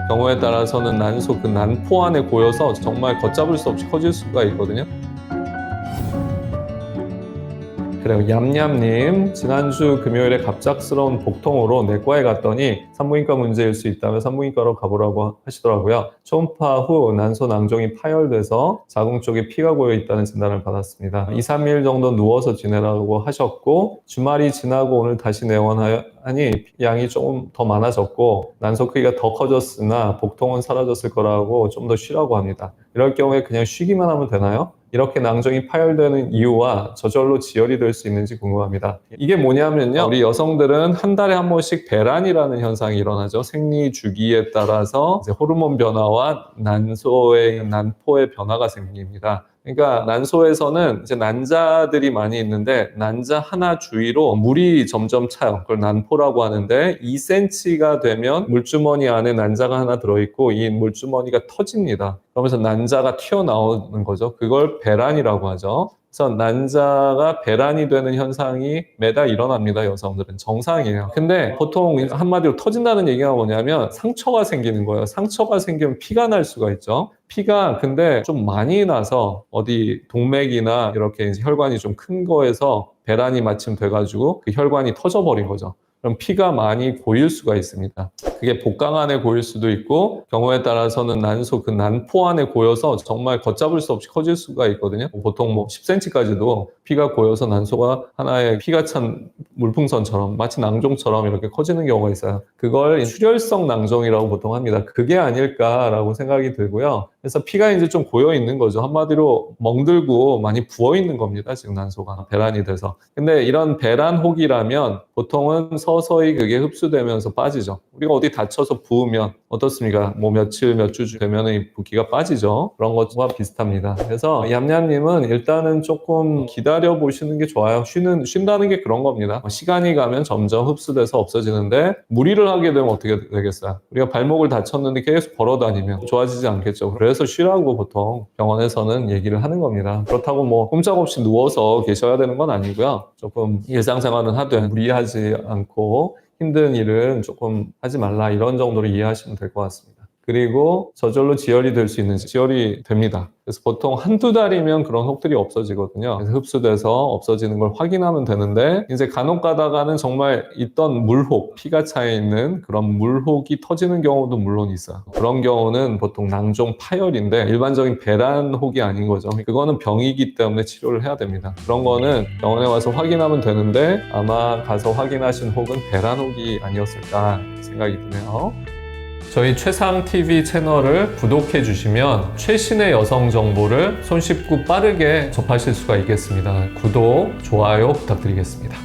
경우에 따라서는 난소 그 난포 안에 고여서 정말 걷잡을 수 없이 커질 수가 있거든요. 그래요. 얌얌님, 지난주 금요일에 갑작스러운 복통으로 내과에 갔더니 산부인과 문제일 수 있다며 산부인과로 가보라고 하시더라고요. 초음파 후 난소 낭종이 파열돼서 자궁 쪽에 피가 고여 있다는 진단을 받았습니다. 2, 3일 정도 누워서 지내라고 하셨고, 주말이 지나고 오늘 다시 내원하니 양이 조금 더 많아졌고 난소 크기가 더 커졌으나 복통은 사라졌을 거라고 좀 더 쉬라고 합니다. 이럴 경우에 그냥 쉬기만 하면 되나요? 이렇게 낭종이 파열되는 이유와 저절로 지혈이 될 수 있는지 궁금합니다. 이게 뭐냐면요. 우리 여성들은 한 달에 한 번씩 배란이라는 현상이 일어나죠. 생리 주기에 따라서 이제 호르몬 변화와 난소의 난포의 변화가 생깁니다. 그러니까 난소에서는 이제 난자들이 많이 있는데 난자 하나 주위로 물이 점점 차요. 그걸 난포라고 하는데 2cm가 되면 물주머니 안에 난자가 하나 들어있고 이 물주머니가 터집니다. 그러면서 난자가 튀어나오는 거죠. 그걸 배란이라고 하죠. 그래서 난자가 배란이 되는 현상이 매달 일어납니다. 여성들은 정상이에요. 근데 보통 한마디로 터진다는 얘기가 뭐냐면 상처가 생기는 거예요. 상처가 생기면 피가 날 수가 있죠. 피가 근데 좀 많이 나서 어디 동맥이나 이렇게 이제 혈관이 좀 큰 거에서 배란이 마침 돼가지고 그 혈관이 터져버린 거죠. 그럼 피가 많이 고일 수가 있습니다. 그게 복강 안에 고일 수도 있고 경우에 따라서는 난소 그 난포 안에 고여서 정말 걷잡을 수 없이 커질 수가 있거든요. 보통 10cm까지도 피가 고여서 난소가 하나의 피가 찬 물풍선처럼 마치 낭종처럼 이렇게 커지는 경우가 있어요. 그걸 출혈성 낭종이라고 보통 합니다. 그게 아닐까라고 생각이 들고요. 그래서 피가 이제 좀 고여 있는 거죠. 한마디로 멍들고 많이 부어 있는 겁니다. 지금 난소가 배란이 돼서. 근데 이런 배란 혹이라면 보통은 서서히 그게 흡수되면서 빠지죠. 우리가 어디 다쳐서 부으면 어떻습니까? 며칠, 몇 주 되면 이 붓기가 빠지죠. 그런 것과 비슷합니다. 그래서 얌얌님은 일단은 조금 기다려 보시는 게 좋아요. 쉰다는 게 그런 겁니다. 시간이 가면 점점 흡수돼서 없어지는데 무리를 하게 되면 어떻게 되겠어요? 우리가 발목을 다쳤는데 계속 걸어 다니면 좋아지지 않겠죠. 그래서 쉬라고 보통 병원에서는 얘기를 하는 겁니다. 그렇다고 꼼짝없이 누워서 계셔야 되는 건 아니고요. 조금 일상생활은 하되 무리하지 않고 힘든 일은 조금 하지 말라 이런 정도로 이해하시면 될 것 같습니다. 그리고 저절로 지혈이 될 수 있는 지혈이 됩니다. 그래서 보통 한두 달이면 그런 혹들이 없어지거든요. 그래서 흡수돼서 없어지는 걸 확인하면 되는데 이제 간혹 가다가는 정말 있던 물혹, 피가 차 있는 그런 물혹이 터지는 경우도 물론 있어요. 그런 경우는 보통 낭종 파열인데 일반적인 배란 혹이 아닌 거죠. 그거는 병이기 때문에 치료를 해야 됩니다. 그런 거는 병원에 와서 확인하면 되는데 아마 가서 확인하신 혹은 배란 혹이 아니었을까 생각이 드네요. 저희 최상TV 채널을 구독해 주시면 최신의 여성 정보를 손쉽고 빠르게 접하실 수가 있겠습니다. 구독, 좋아요 부탁드리겠습니다.